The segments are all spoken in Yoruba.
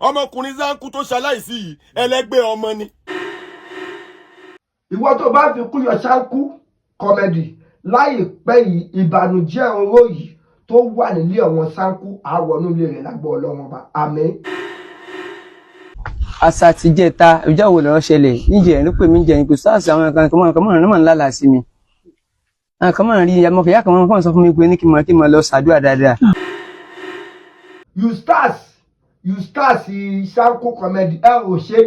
ọmọkùnrin Zanku tó ṣaláìsí yìí ẹlẹgbẹ́ ọmọ ni. ìwọ tó bá fi kú yọ Zanku comedy láìpẹ́ yìí ìbànújẹ́ oró yìí tó wà nílé ọ̀wọ́n Zanku àwọnú ilé rẹ̀ lágbó Ọlọ́run ọba àmín. àṣà ti jẹta ìjà wo lọ́rọ̀ ṣẹlẹ̀ níjẹ ẹ̀rín pè mí jẹ ní kò sáàsì àwọn kan mọ̀ ń lálàá sí mi àwọn kan mọ̀ ń rí amọ̀kẹ́yà kan mọ̀ ń sọ fún mi pé ní kí n máa lọ ṣàdúrà dáadáa. Eustace Zanku comedy ẹ ò ṣe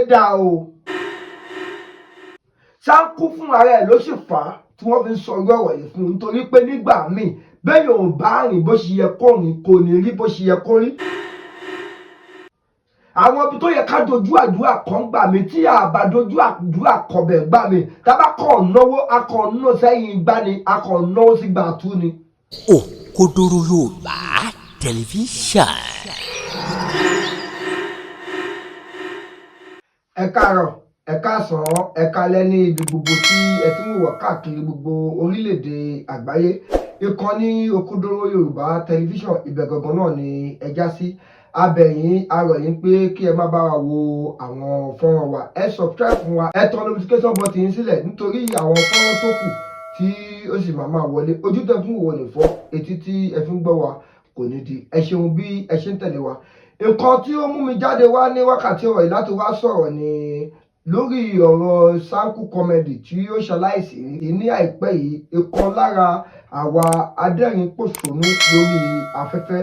dá o Zanku fún ara ẹ̀ ló sì fà á tí wọ́n fi ń sọ irú ọ̀rọ̀ yìí fún un nítorí pé nígbà míì bẹ́ẹ̀ yóò bá rìn bó ṣe yẹ kó rìn kò ní rí bó ṣe yẹ kó rí. àwọn ibi tó yẹ ká dojú àdúrà kan gbà mí tí àbá dojú àdúrà kọbẹ̀ gbà mí tábà kàn náwó akàn náà sẹ́yìn gbá ni akàn náwó sí gbà tú ni. Òkodoro Yorùbá tẹlifíṣàn. ẹ káàárọ̀ ẹ káàsán ẹ káalẹ́ ní ibi gbogbo tí ẹ ti ń wò káàkiri gbogbo orílẹ̀-èdè àgbáyé ìkànnì Òkodoro Yorùbá tẹlifíṣàn ibẹ̀ gangan náà ni ẹ já sí abẹ̀yìn arọ̀yìn pé kí ẹ má bá wa wo àwọn fọ́nrán wa ẹ subscribe fún wa ẹ tàn notification button yín sílẹ̀ nítorí àwọn fọ́nrán tó kù tí ó sì máa wọlé ojú tẹ fún òwò nìfọ́ etí tí ẹ fi ń gbọ́ wa kò ní di ẹ ṣeun bí ẹ ṣe ń tẹ̀lé wa. nǹkan tí ó mú mi jáde wá ní wákàtí ọ̀rọ̀ yìí láti wá sọ̀rọ̀ ni lórí ọ̀rọ̀ Zanku comedy tí ó ṣaláìsí ní àìpẹ́ yìí ìkan lára àwa adẹ́rìn pòṣónú lórí afẹ́fẹ́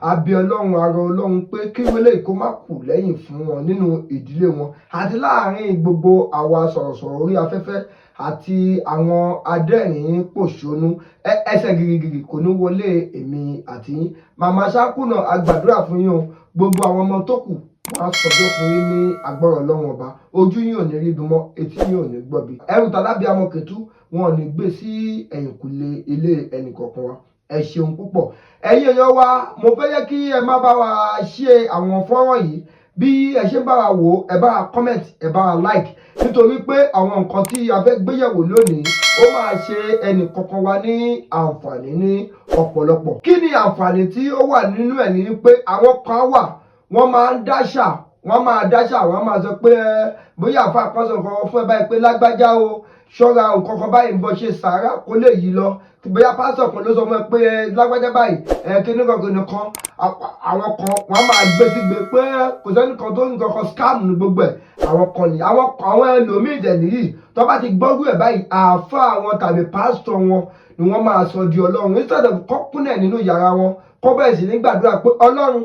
abẹ Ọlọ́run arọ Ọlọ́run pé kí wọlé kó má kù lẹ́yìn fún wọn nínú ìdílé wọn àti láàárín gbogbo àwa sọ̀rọ̀sọ̀rọ̀ orí afẹ́fẹ́ àti àwọn adẹ́rìn pòṣónú ẹsẹ̀ girigiri kò ní wọlé èmi àti yín. màmá Zanku náà a gbàdúrà fún yín o gbogbo àwọn ọmọ tó kù wọn á sọjọ́ fún yín ní agbára Ọlọ́run ọba ojú yín ò ní rí bímọ etí yín ò ní gbọ́ bí ẹrù tàlábí amọ̀kẹ́tù wọn ò ní gbé sí ẹ̀yìnkùlé ilé ẹnìkọ̀ọ̀kan wa ẹ ṣeun púpọ̀ ẹ̀yin èèyàn wa mo fẹ́ yẹ kí ẹ má bá wa ṣe àwọn fọ́nrán yìí bí ẹ ṣe ń bá wa wò ẹ bá wa comment ẹ bá wa like nítorí pé àwọn nǹkan tí a fẹ́ gbéyẹ̀wò lónìí ó máa ṣe ẹnì kankan wa ní àǹfààní ní ọ̀pọ̀lọpọ̀. kí ni àǹfààní tí ó wà nínú ẹ̀ ní pé àwọn kan wà wọ́n máa ń dáṣà wọ́n máa sọ pé bóyá àfa àkọsọ nǹkan fún ẹ báyìí pé lágbájá o ṣọ́ra nǹkan kan báyìí ń bọ́ ṣe sàárà kó lè yí lọ bóyá pásítọ̀ kan ló sọ fún ẹ pé lágbájá báyìí kíní kan àwọn kan wọ́n máa gbé sígbè pé kò sẹ́ni kan tó nǹkan kan scam ní gbogbo ẹ̀ àwọn kan ní àwọn ẹlòmíì dẹ̀ nìyí tó bá ti gbọ́rú ẹ̀ báyìí àáfà wọn tàbí pásítọ̀ wọn ni wọ́n máa sọ di Ọlọ́run instead of kọ́kúnẹ̀ nínú yàrá wọn kọ́ bẹ́ẹ̀ sì ní gbàdúrà pé Ọlọ́run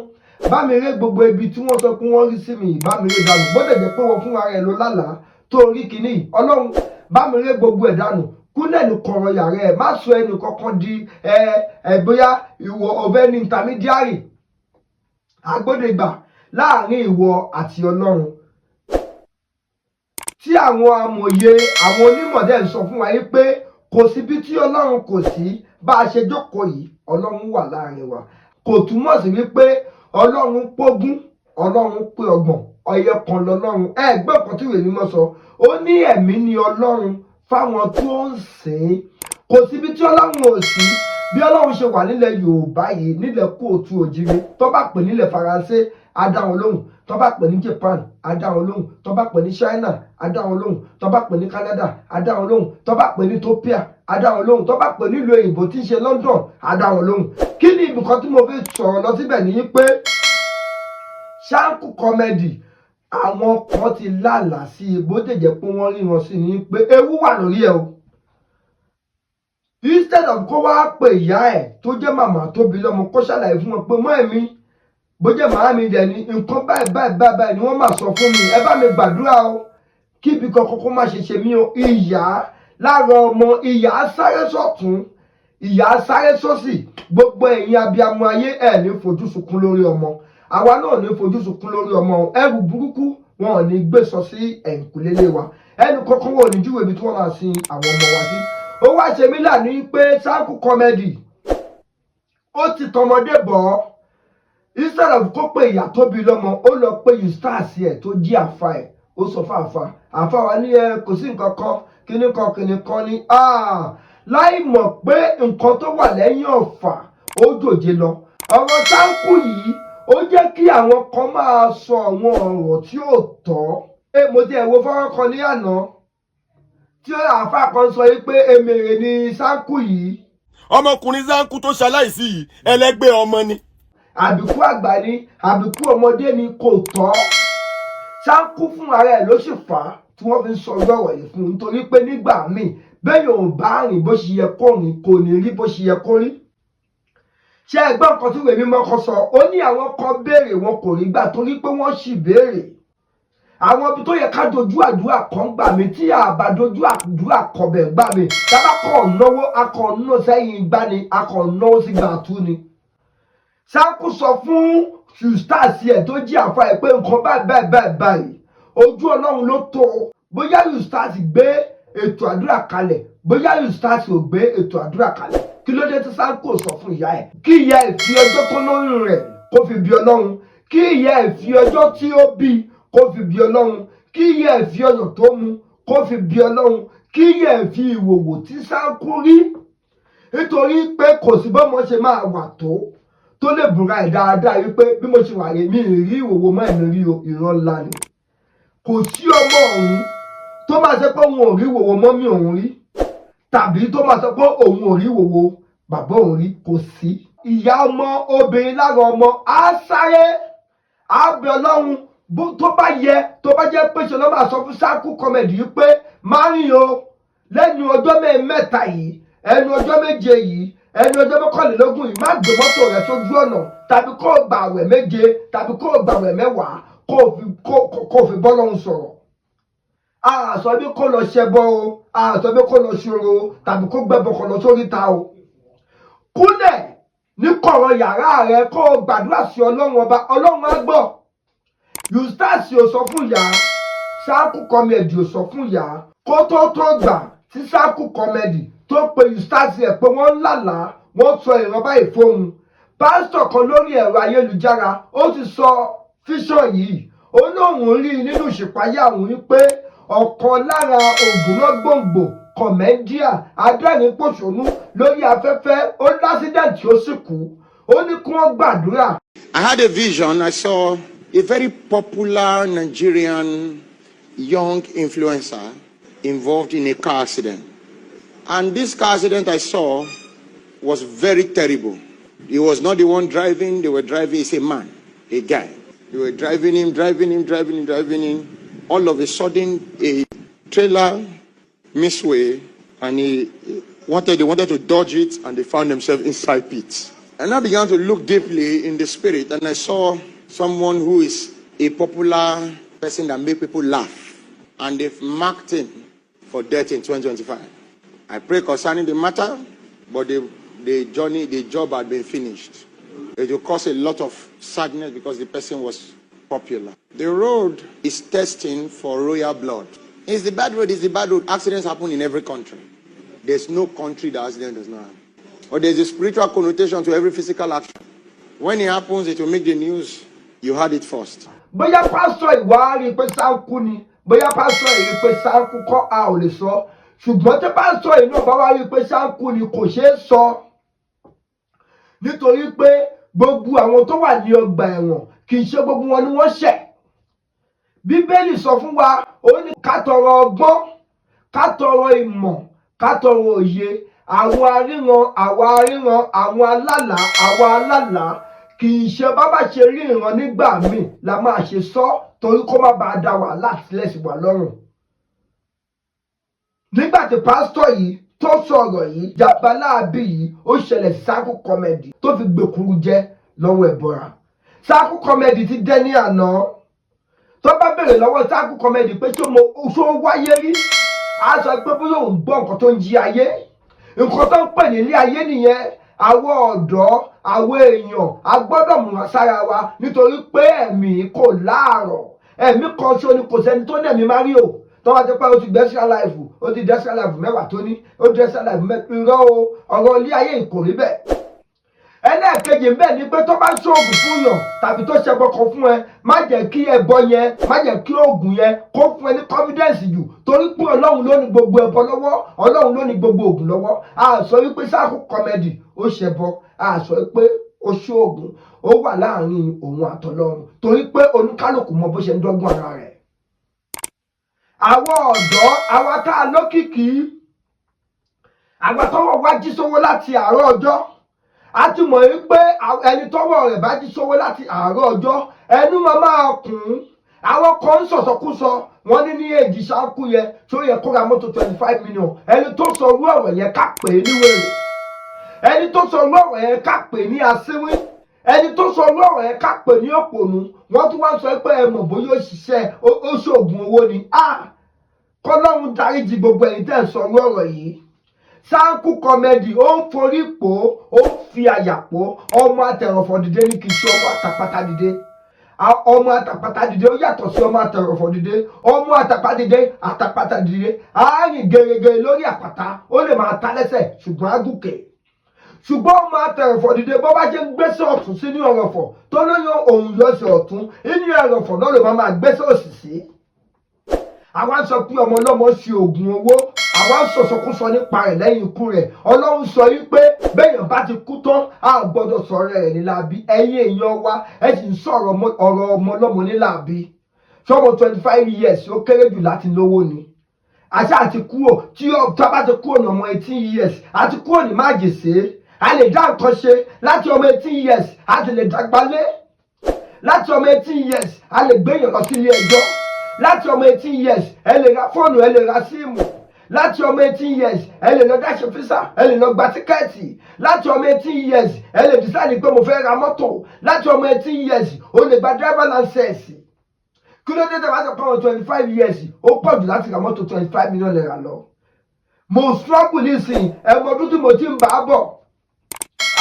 bá mi ré gbogbo ibi tí wọ́n sọ pé wọ́n rí sí mi bá mi ré dànù gbọ́dọ̀ jẹ́ pé wọ́n fún ara ẹ̀ ló lálàá tó rí kíní Ọlọ́run bá mi ré gbogbo ẹ̀ dànù kúnlẹ̀ ní kọ̀rọ̀ yàrá ẹ̀ má sọ ẹnì kankan di bóyá ìwọ ọ̀fẹ́ ní intermediary agbódegbà láàrin ìwọ àti Ọlọ́run tí àwọn amòye àwọn onímọ̀ dẹ̀ ń sọ fún wa yìí pé kò síbi tí Ọlọ́run kò sí bá a ṣe jókòó yìí Ọlọ́run wà láàrin wa kò túmọ̀ sí wípé Ọlọ́run pógún Ọlọ́run pé ọgbọ̀n ọyẹ kan lọ́lọ́run ẹgbẹ́ kan tí ìwé mímọ́ sọ ó ní ẹ̀mí ni Ọlọ́run fáwọn tó ń sìn kò síbi tí Ọlọ́run ò sí bí Ọlọ́run ṣe wà nílẹ̀ Yorùbá yìí nílẹ̀ kóòtù òjìrì tó bá pè nílẹ̀ Faransé á dá wọn lóhùn tó bá pè ní Japan á dá wọn lóhùn tó bá pè ní China á dá wọn lóhùn tó bá pè ní Canada á dá wọn lóhùn tó bá pè ní Ethiopia á dá wọn lóhùn tó bá pè nílùú òyìnbó tí ń ṣe London á dá wọn lóhùn. kí ni ibùkún tí mo fi sọ̀rọ̀ lọ síbẹ̀ ní pé Zanku comedy àwọn kan ti lálàá sí i bó jẹ̀jẹ̀ pé wọ́n rí wọn sí ni pé ewu wà lórí ẹ̀ o instead of kó wá pè ìyá ẹ̀ tó jẹ́ màmá tó bí lọ́mọ kó ṣàlàyé fún wọn pé mọ́ ẹ̀mí bó jẹ́ màá mi dẹ̀ ní nǹkan báyìí ni wọ́n máa sọ fún mi ẹ bá mi gbàdúrà o kí ibi kankan kó má ṣe mi o ìyá lára ọmọ ìyá sáré sọ̀tún ìyá sáré sósì gbogbo ẹ̀yin abiyamọ ayé ẹ̀ ní fojú sunkún lórí ọmọ àwa náà ní fojú sunkún lórí ọmọ ẹrù burúkú wọn ò ní gbé sọ sí ẹ̀yìnkùlélé wa ẹnì kankan wọn ò ní júwèé ibi tí wọ́n máa sin àwọn ọmọ wa sí. ó wá ṣe mí là ní pé Zanku comedy ó ti tọmọdé bọ̀ instead of kó pe ìyá tó bí lọ́mọ ó lọ pé Eustace ẹ̀ tó jí àfa ẹ̀ ó sọ fún àfa wa ní kò sí nǹkan kan kíní kan ní láì mọ̀ pé nǹkan tó wà lẹ́yìn ọ̀fà ó dòje lọ ọ̀rọ̀ Ṣáńkù yìí ó jẹ́ kí àwọn kan máa sọ àwọn ọ̀rọ̀ tí ò tọ́. Mo ti wo fọ́nrán kan ní àná tí àáfàá kan sọ pé èmèrè ni Ṣáńkù yìí. ọmọkùnrin Ṣáńkù tó ṣaláìsí yìí ẹlẹgbẹ́ ọmọ ni. àbíkú àgbà ni àbíkú ọmọdé ni kò tọ́. Ṣáńkù fún ara ẹ̀ ló sì fà á tí wọ́n fi ń sọ ọ̀rọ̀ yìí fún un nítorí pé nígbà míì bẹ́ẹ̀ yóò bá rìn bó ṣe yẹ kó rìn kò ní rí bó ṣe yẹ kó rí. ṣé ẹgbẹ́ nǹkan tí ìwé mímọ́ kan sọ ó ní àwọn kan béèrè wọn kò rí gbà torí pé wọ́n sì béèrè. àwọn ibi tó yẹ ká dojú àdúrà kan gbà mí tí àbá dojú àdúrà kọbẹ̀ gbà mí tábà kọ̀ náwó akọ̀ náà sẹ́yìn gbá ni akọ̀ náwó sí gbà tú ni. Ṣáńkù sọ fún Eustace ẹ̀ tó jí àfa ẹ̀ pé nǹkan báyìí ojú Ọlọ́run ló tó bóyá Eustace gbé ètò àdúrà kalẹ̀ bóyá Eustace ò gbé ètò àdúrà kalẹ̀ kí ló dé tí Ṣáńkù sọ fún ìyá ẹ̀ kí ìyá ẹ̀ fi ọjọ́ tó lóyún rẹ̀ kó fi bí Ọlọ́run kí ìyá ẹ̀ fi ọjọ́ tí ó bí kó fi bí Ọlọ́run kí ìyá ẹ̀ fi ọyàn tó mu kó fi bí Ọlọ́run kí ìyá ẹ̀ fi ìwòwò tí Ṣáńkù rí nítorí pé kò sí bọ́mọ ṣe máa wà tó lè bùra ẹ̀ dáadáa wípé bí mo ṣe wà rè mí rí ìwòwò mọ́ ẹ̀mí rí ìran ńlá ni. kò sí ọmọ ọ̀hún tó máa sọ pé òun ò rí ìwòwò mọ́ mi òun rí tàbí tó máa sọ pé òun ò rí ìwòwò bàbá òun rí kò sí. ìyá ọmọ obìnrin lára ọmọ á sáré á bẹ Ọlọ́run tó bá yẹ tó bá jẹ́ pé ṣe ló máa sọ fún Ṣáńkù Comedy yìí pé má rìn o lẹ́nu ọjọ́ mẹ́ta yìí ẹnu ọjọ́ méje yìí ẹni ọjọ́ mọ́kànlélógún yìí má gbé mọ́tò rẹ̀ sójú ọ̀nà tàbí kó gba àwẹ̀ méje tàbí kó gba àwẹ̀ mẹ́wàá kó fi bọ́ lọ́hùn sọ̀rọ̀. a sọ bí kó lọ ṣẹbọ o a sọ bí kó lọ ṣòro tàbí kó gbẹbọ kó lọ sóríta o. kúnlẹ̀ ní kọ̀rọ̀ yàrá rẹ̀ kó gbàdúrà sí Ọlọ́run ọba Ọlọ́run á gbọ́. Eustace ò sọ fún ìyá Ṣáńkù Comedy ò sọ fún ìyá kó tó gbà tí Ṣáńkù Comedy tó pe Eustace ẹ̀ pé wọ́n ń lálàá wọ́n sọ ìran báyìí fóun. Pásítọ̀ kan lórí ẹ̀rọ ayélujára ó ti sọ fíṣàn yìí ó lóun rí nínú ìṣèpáyà òun wípé ọ̀kan lára ògúnnágbòǹgbò kọ̀mẹ́díà adẹ́rìn-pòṣónú lórí afẹ́fẹ́ ó lásídẹ̀ǹtì ó sì kú ó ní kí wọ́n gbàdúrà. I had a vision. I saw a very popular Nigerian young influencer involved in a car accident. And this car accident I saw was very terrible. He was not the one driving, they were driving, it's a man, a guy. They were driving him. All of a sudden, a trailer missed way, and they wanted to dodge it, and they found themselves inside pits. And I began to look deeply in the spirit, and I saw someone who is a popular person that make people laugh. And they've marked him for death in 2025. I pray concerning the matter, but the job had been finished. It will cause a lot of sadness because the person was popular. The road is testing for royal blood. It's the bad road, Accidents happen in every country. There's no country that accident does not happen. But there's a spiritual connotation to every physical action. When it happens, it will make the news. You heard it first. Bóyá pásítọ̀ ìwà rí pé Ṣáńkù ni, bóyá pásítọ̀ rí pé Ṣáńkù kọ́ a ò lè sọ. Ṣùgbọ́n tí pásítọ̀ yìí náà bá wá rí pé Ṣáńkù ni kò ṣeé sọ. Nítorí pé gbogbo àwọn tó wà ní ọgbà ẹ̀wọ̀n kì í ṣe gbogbo wọn ni wọ́n ṣẹ̀. Bíbélì sọ fún wa ó ní ká tọrọ ọgbọ́n, ká tọrọ ìmọ̀, ká tọrọ òye. Àwọn aríran, àwọn alálàá kì í ṣe bábà ṣe rí ìran nígbà míì la máa ṣe sọ torí kó má bàa dá wàhálà sílẹ̀ sí wa lọ́rùn. Nígbà tí pásítọ̀ yìí tó sọ̀rọ̀ yìí jabaláàbí yìí ó ṣẹlẹ̀ sí Ṣáńkù Comedy tó fi gbèkúrú jẹ́ lọ́wọ́ ẹ̀bọra. Ṣáńkù Comedy ti dẹ́ ní àná tó bá bèrè lọ́wọ́ Ṣáńkù Comedy pé ṣó wáyé rí á sọ pé bóyá òun gbọ́ nǹkan tó ń jí ayé nǹkan tó ń pè ní ilé ayé nìyẹn. Àwọn ọ̀dọ́ àwọn èèyàn a gbọ́dọ̀ múra sára wa nítorí pé ẹ̀mí kò láàrọ̀ ẹ̀mí kan ṣo ni kò sẹ́ni tó ní ẹ̀mí má rí o. Tọ́wọ́ ti pẹ́ o ti dẹ́sẹ̀ láìfù o ti dẹ́sẹ̀ láìfù mẹ́wàá tó ní o dẹ́sẹ̀ láìfù mẹ́wàá o ọ̀rọ̀ ilé ayé ìkòrí bẹ́ẹ̀. Ẹlẹ́ẹ̀kejì ń bẹ̀ ni pé tó bá ń ṣoògùn fún yàn tàbí tó ṣẹbọ kan fún ẹ má jẹ́ kí ẹbọ yẹn má jẹ́ kí oògùn yẹn kó fún ẹ ní confidence jù torí pé Ọlọ́run ló ní gbogbo ẹbọ lọ́wọ́ Ọlọ́run ló ní gbogbo oògùn lọ́wọ́. A sọ wípé Ṣáńkù Comedy ó ṣẹbọ a sọ wípé oṣù ogun ó wà láàrin òun àtọlọ́run torí pé oníkálùkù mọ bó ṣe ń dọ́gbọ́n ara rẹ̀. Àwọn ọ̀dọ́ àwa tá a lókìkí àgbà tọ́wọ́ wá jí sówó láti àárọ̀ ọjọ́ a ti mọ̀ wípé ẹni tọ́wọ́ rẹ̀ bá jí sówó láti àárọ̀ ọjọ́ ẹnu máa kùn. Àwọn kan ń sọ̀sọ̀kúsọ wọ́n ní èjì ṣáàkú yẹ tó yẹ kó ra mọ́tò 25 million ẹni tó sọ orú ọ̀rọ̀ yẹn ká pè é níwèrè, ẹni tó sọ orú ọ̀rọ̀ yẹn ká pè é ní asínwín, ẹni tó sọ orú ọ̀rọ̀ yẹn ká pè é ní òpònú. Wọ́n tún wá sọ pé ẹ mọ̀ bóyá òṣìṣẹ́ ó ṣoògùn owó ni. Kọ́lọ́run dáríjì gbogbo ẹ̀yin tẹ́ ń sọ orú ọ̀rọ̀ yìí. Ṣáńkú Comedy ó ń forí pò ó ń fi àyà pò ọmọ àtẹ̀rọ̀fọ̀ dìde ní kì í ṣe ọmọ àtàpátá dìde. Ọmọ àtàpátá dìde ó yàtọ̀ sí ọmọ àtẹ̀rọ̀fọ̀ dìde. Ọmọ àtàpátá dìde àárín gèrègèrè lórí àpáta ó lè máa ta lẹ́sẹ̀ ṣùgbọ́n á gùnkè. Ṣùgbọ́n ọmọ àtẹ̀rọ̀fọ̀ dìde bó bá ṣe ń gbésẹ̀ ọ̀tún sínú ẹ̀rọ̀fọ̀ tó lóyún òun yọ̀ọ̀sẹ̀ ọ̀tún inú ẹ̀rọ̀fọ̀ náà lè máa gbésẹ̀ òsì sí. Àwa sọ pé ọmọ ọlọ́mọ ṣe oògùn owó, àwa sọ̀sọ̀kúsọ nípa rẹ̀ lẹ́yìn ikú rẹ̀. Ọlọ́run sọ wípé béèyàn bá ti kú tán a gbọ́dọ̀ sọ̀rọ̀ rẹ̀ níláàbí. Ẹ̀yin èèyàn wa ẹ sì ń sọ̀rọ̀ ọ̀rọ̀ ọmọ ọlọ́mọ níláàbí. Ṣọ́mọ 25 years ó kéré jù láti lówó ni. Àṣà àti kúrò tí ọba bá ti kúrò ní ọmọ 18 years àti kúrò ní májèsé. A lè dá nǹkan ṣe láti ọmọ 18 years a ti lè dàgbálé. Láti ọmọ 18 years a lè gbéyàn lọ sí ilé ẹjọ́. Láti ọmọ 18 years ẹ lè ra fóònù ẹ lè ra síìmù. Láti ọmọ 18 years ẹ lè lọ dáṣe físà ẹ lè lọ gba tíkẹ́ẹ̀tì. Láti ọmọ 18 years ẹ lè dísáìdì pé mo fẹ́ ra mọ́tò. Láti ọmọ 18 years o lè gba driver license. Kí ló dé tẹ́ bá sọ pé ọmọ 25 years ó pọ̀ jù láti ra mọ́tò 25 million naira lọ. Mo struggle nísìnyí ẹ̀mọ ọdún tí mo ti ń bá a bọ̀.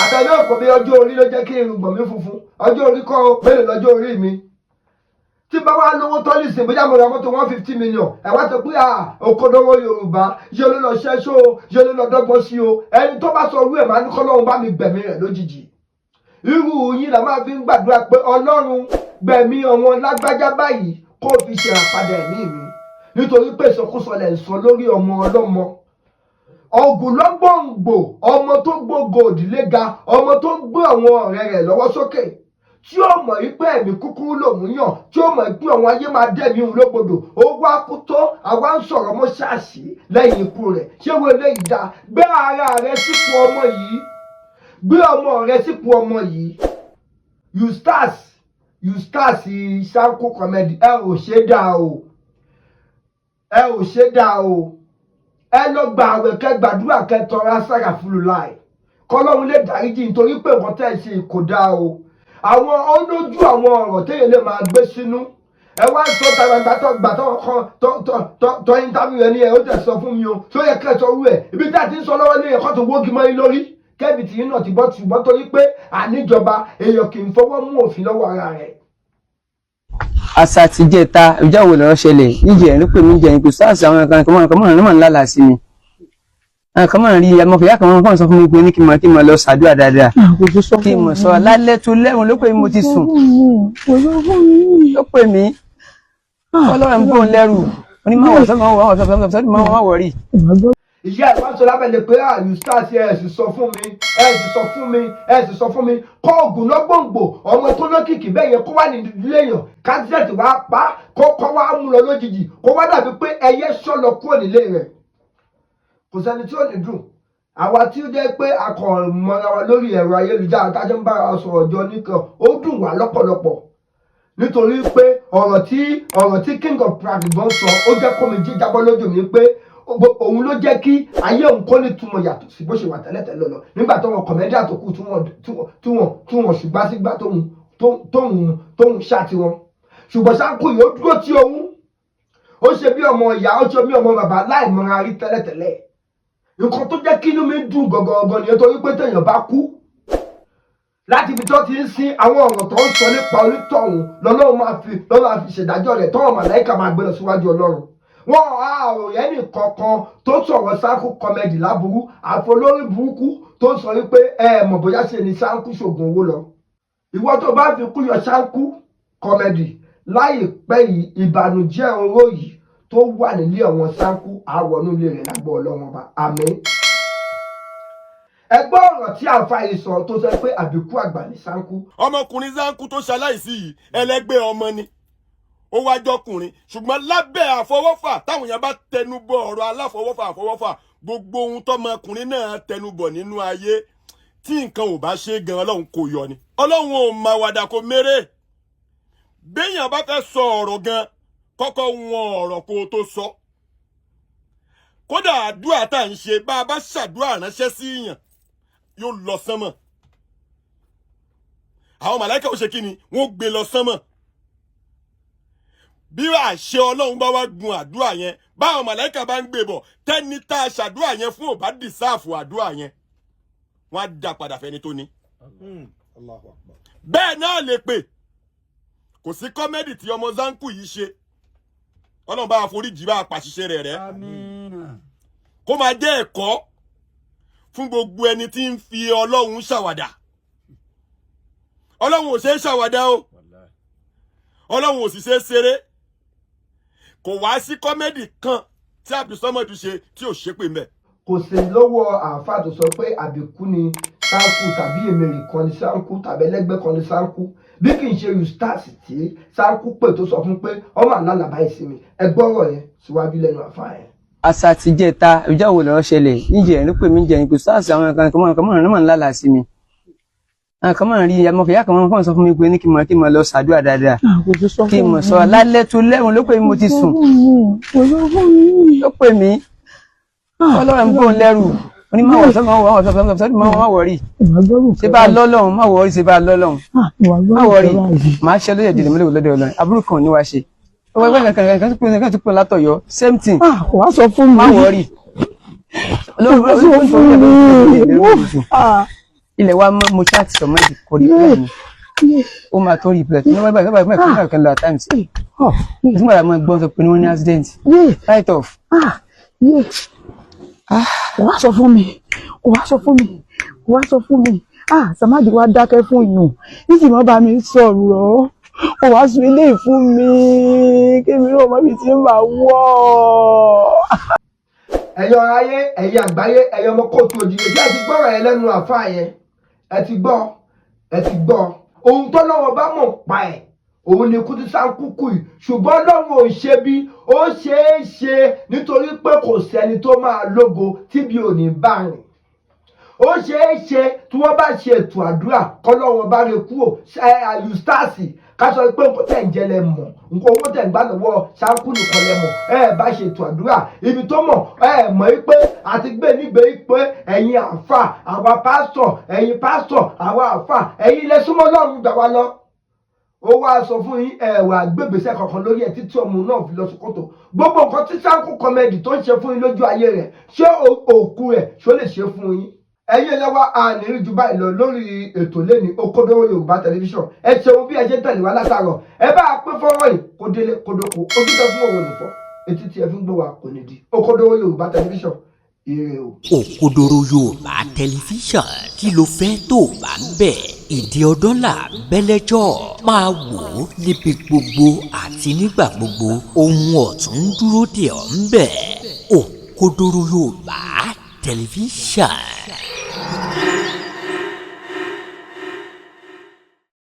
Àtẹ̀lé ọ̀pọ̀ bí ọjọ́ orí ló jẹ́ kí irùngbọ̀n mi funfun. Ọjọ́ orí kọ́ mélòó lọ́jọ́ orí mi. Tí bá wá lówó tọ́lì sí bóyá mo ra mọ́tò 150 million ẹ wá sọ pé òkodoro Yorùbá yóò ló lọ ṣẹ́ṣó yóò ló lọ dọ́gbọ́n sí o. Ẹni tó bá sọ orú ẹ̀ máa ní kọ́lọ́run bá mi gbẹ̀mí rẹ̀ lójijì. Irú yín la máa fi ń gbàdúrà pé Ọlọ́run gbẹ̀mí ọmọ lágbájá báyìí kó fi ṣe àpadà ẹ̀mí mi nítorí pé ìsọkúsọ lẹ̀ ń sọ lórí ọmọ ọlọ́mọ. Ògùnlọ́gbòǹgbò ọmọ tó gbógo òdìlé ga ọmọ tó ń gbé àwọn ọ̀rẹ́ rẹ̀ lọ́wọ́ sókè tí ó mọ̀ wípé ẹ̀mí kúkúrú lòun yàn tí ó mọ̀ pé àwọn ayé máa dẹ̀mí òun lógbodò ó wá kú tó àwa ń sọ̀rọ̀ mọ́ ṣáàṣì lẹ́yìn ikú rẹ̀ ṣé wo eléyìí dá gbé ara rẹ sípò ọmọ yìí gbé ọmọ rẹ sípò ọmọ yìí. Eustace Ṣáńkú Comedy ẹ ò ṣe dá o ẹ ò ṣe dá o ẹ lọ gba àwẹ̀ kẹ́ gbàdúrà kẹ́ tọrọ asára fúlù láì kọ́lọ́run lè dáríjì nítorí pé nǹkan tẹ́ ẹ ṣe kò dáa o. Àwọn olójú àwọn ọ̀rọ̀ téèyàn lè máa gbé sínú ẹ wá sọ gbàtọ́ kan tọ́ interview ẹni ẹ ó tẹ̀ sọ fún mi o tó yẹ kẹ́ ẹ sọ rú ẹ̀ ibi tí a ti ń sọ lọ́wọ́ ní ẹ̀kọ́ tó wógi mọ́ yín lórí kẹ́bi tìyín náà ti bọ́ ṣùgbọ́n torí pé àníjọba èèyàn kì í fọwọ́ mú òfin lọ́wọ́ ara rẹ̀. Àṣà ti jẹta ìjà wo lọ́rọ̀ ṣẹlẹ̀ níjẹ ẹ̀rín pè mí jẹ ìpè sáàsì àwọn kan mọ̀ ń lálàá sí mi. Àwọn kan máa ń rí amọ̀fẹ́yà kan máa ń sọ fún mi pé ní kí n máa lọ ṣàdúrà dáadáa. Kí n mọ̀ sọ lálẹ́ tó lẹ́rùn ló pè mí mo ti sùn. Ó pè mí Ọlọ́run ń bò ń lẹ́rù onímọ̀ máa wọ̀rí. Ìyá ẹ̀ máa ń sọ lábẹ́lẹ̀ pé Eustace ẹ̀ sì sọ fún mi kọ́ Ògùnlọ́gbòǹgbò ọmọ tó lókìkí bẹ́ẹ̀ yẹn kó wà ní ìdílé èèyàn kájíṣẹ́ẹ̀tì wá pa kó wá mú lọ lójijì kó wá dàbí pé ẹyẹ sọ lọ kúrò nílé rẹ̀. Kò sẹ́ni tí ò ní dùn àwa tí ó jẹ́ pé a kàn mọ́ra wa lórí ẹ̀rọ ayélujára tájọ́ ń bára wa sọ̀rọ̀ jọ nìkan ó dùn wá lọ́pọ̀lọpọ̀ nítorí pé ọ̀rọ̀ tí King of Pradigbon sọ ó jẹ́ kó mi jíjábọ́ lójú mi pé òun ló jẹ́ kí ayé òun kó ní túmọ̀ yàtọ̀ sí bó ṣe wà tẹ́lẹ̀tẹ́lẹ̀ lọ nígbà tó wọn kọ̀mẹ́díà tó kù tí wọ́n ṣùgbọ́n sígbà tóun ṣá tiwọn ṣùgbọ́n Ṣáńkú yìí ó dúró tí òun ó ṣe bí ọmọ ìyá ó ṣe bí ọmọ bàbá láì mọra rí tẹ́lẹ̀tẹ́lẹ̀ nǹkan tó jẹ́ kí inú mi dùn gọ̀gọ̀gọ̀ nìyẹn torí pé téèyàn bá kú láti ibi tó ti ń sin àwọn ọ̀rọ̀ tó ń sọ nípa onítọ̀hún lọ́lọ́run máa fi ṣèdájọ́ rẹ̀ tọ́wọ́n màláìka máa gbé lọ síwájú Ọlọ́run wọn àròyé nìkankan tó sọ̀rọ̀ Ṣáńkú Comedy láburú àfolórí burúkú tó sọ wípé mọ̀ bóyá ṣe ni Ṣáńkú ṣògùn owó lọ. Ìwọ tó bá fi kú yọ Ṣáńkú Comedy láìpẹ́ yìí ìbànújẹ́ oró yìí tó wà nílé ọ̀wọ́n Ṣáńkú àwọnú ilé rẹ̀ lágbó Ọlọ́run ọba àmín. ẹgbẹ́ ọ̀rọ̀ tí àǹfà yìí sọ tó sọ pé àbíkú àgbà ní Ṣáńkú. ọmọkùnrin Ṣáńkú tó ṣaláìsí yìí ẹlẹgbẹ́ ọmọ ni ó wá jọkùnrin ṣùgbọ́n lábẹ́ àfọwọ́fà táwọn èèyàn bá tẹnubọ ọ̀rọ̀ aláfọwọ́fà gbogbo ohun tọmọkùnrin náà tẹnubọ nínú ayé tí nǹkan ò bá ṣe gan Ọlọ́run kò yọ ni Ọlọ́run ò máa wàdà kó mérè béèyàn bá fẹ́ sọ ọ̀rọ̀ gan kọ́kọ́ wọn ọ̀rọ̀ kó tó sọ kódà àdúrà tá à ń ṣe bá a bá ṣàdúrà ránṣẹ́ sí yàn yóò lọ sánmọ̀ àwọn màláíkà ó ṣe kí ni wọ́n gbé lọ sánmọ̀ bí àṣẹ Ọlọ́run bá wá gun àdúrà yẹn báwọn màláíkà bá ń gbé bọ̀ tẹ́ni tá a ṣàdúrà yẹn fún ò bá dìsáàfù àdúrà yẹn wọ́n á dá padà fẹ́ni tó ní. bẹ́ẹ̀ náà lè pè kò sí kọ́mẹ́dì tí ọmọ Ṣáńkú yìí ṣe Ọlọ́run bá foríjì bá pàṣìṣe rẹ̀ rẹ́ kó máa jẹ́ ẹ̀kọ́ fún gbogbo ẹni tí ń fi Ọlọ́run ṣàwàdà Ọlọ́run ò ṣe é ṣàwàdà o Ọlọ́run ò sì ṣe é ṣeré kò wá sí kọ́mẹ́dì kan tí Abdulsamad ṣe tí ò ṣépè mbẹ̀. kò sí lọ́wọ́ àáfà tó sọ pé àbíkú ni Ṣáńkú tàbí èmèrè kan ní Ṣáńkú tàbí ẹlẹ́gbẹ́ kan ní Ṣáńkú bí kì í ṣe Eustace tí Ṣáńkú pè tó sọ fún pé ọmọ àlálàbá ìsinmi ẹgbọ́rọ̀ yẹn síwájú lẹ́nu àáfà yẹn. àṣà ti jẹta ìjà wo lọ́rọ̀ ṣẹlẹ̀ níjẹ̀ ló pè mí jẹ́ pé sáàsì àwọn kan mọ̀ ń lálà sí mi àwọn kan mọ̀ rí amọ̀fẹ́yà kan mọ̀ sọ fún mi pé ní kí n mọ̀ lọ ṣàdúrà dáadáa kí n mọ̀ sọ lálẹ́ tó lẹ́wọ̀n ló pè mí mo ti sùn ló pè mí Ọlọ́run ń bò ń lẹ́rù onímọ̀wọ̀ sọ́dún máa wọ̀rí ṣé bá lọ́lọ́run má wọ̀rí ṣé bá lọ́lọ́run má wọ̀rí máa ṣe lóye dìde mọ́lẹ́wọ̀ lọ́dọ̀ Ọlọ́run àbúrò kan ní wá ṣe ọwọ́ ẹgbẹ́ kankan tó pè látọ̀yọ́ same thing wàá sọ fún mi má wọ̀rí ilẹ̀ wa mo ṣáàtì sọmọ ìdí kò rí bẹ́ẹ̀ ni ó máa tó rí bẹ́ẹ̀ ní wọ́n bá mẹ́kànlá kan lọ at times nígbà tí mo gbọ́ sọ pé ní wọ́n ní accident right off. wàá sọ fún mi wàá sọ fún mi Samadi wá dákẹ́ fún yùn nísì má bá mi sọ̀rọ̀ ó wàá sọ eléyìí fún mi kémi náà má mi ti ń bá wọ́. ẹ̀yọ́ ayé ẹ̀yẹ àgbáyé ẹ̀yọ́ ọmọ kóòtù òjìlè tí ẹ ti gbọ́rọ̀ yẹn lẹ́nu àáfà yẹn ẹ ti gbọ́ ohun tó lọ́wọ́ bá mọ̀ pa ẹ̀ òun ni ikú tí Ṣáńkú kú yìí ṣùgbọ́n lọ́wọ́ ò ṣe bí ó ṣeé ṣe nítorí pé kò sẹ́ni tó máa lógo tíbi ò ní bá rìn ó ṣeé ṣe tí wọ́n bá ṣe ètò àdúrà kọ́ lọ́wọ́ bá rẹ kúrò Eustace ká sọ pé nǹkan tẹ̀ ń jẹ lẹ mọ̀ nǹkan owó tẹ̀ ń gbà lọ́wọ́ Ṣáńkú nìkan lẹ mọ̀ bá ṣe ètò àdúrà ibi tó mọ̀ mọ̀ pé àti gbé nígbè pé ẹ̀yin àáfà àwa pásítọ̀ ẹ̀yin pásítọ̀ àwa àáfà ẹ̀yin ilẹ̀ súnmọ́ Ọlọ́run gbà wá lọ. ó wá sọ fún yín ẹ̀wà gbégbèsè kankan lórí ẹ̀ títí ọmọ náà fi lọ sókòtò gbogbo nǹkan tí Ṣáńkú kọ́mẹ́dì tó ń ṣe fún yín lójú ayé rẹ̀ ṣé òkú rẹ̀ ṣó lè ṣe fún yín. ẹ̀yin ẹlẹ́wà àníri jù báyìí lọ lórí ètò lẹ́ni Òkodoro Yorùbá tẹlifíṣàn ẹ ṣeun bí ẹ ṣe tẹ̀lé wá látàárọ̀ ẹ bá a pín fọ́nrán yìí kó délé kó dóko ojú tẹ fún òun nìfọ́ etí tí ẹ fi ń gbọ́ wa kò ní di Òkodoro Yorùbá tẹlifíṣàn ire o. Òkodoro Yorùbá tẹlifíṣàn kí ló fẹ́ tó bá ń bẹ̀ ìdí ọdún là bẹ́lẹ́jọ́ máa wò ó níbi gbogbo àti nígbà gbogbo ohun ọ̀tún dúró dè ọ́ ń bẹ̀ Òkodoro Yorùbá tẹlifíṣàn.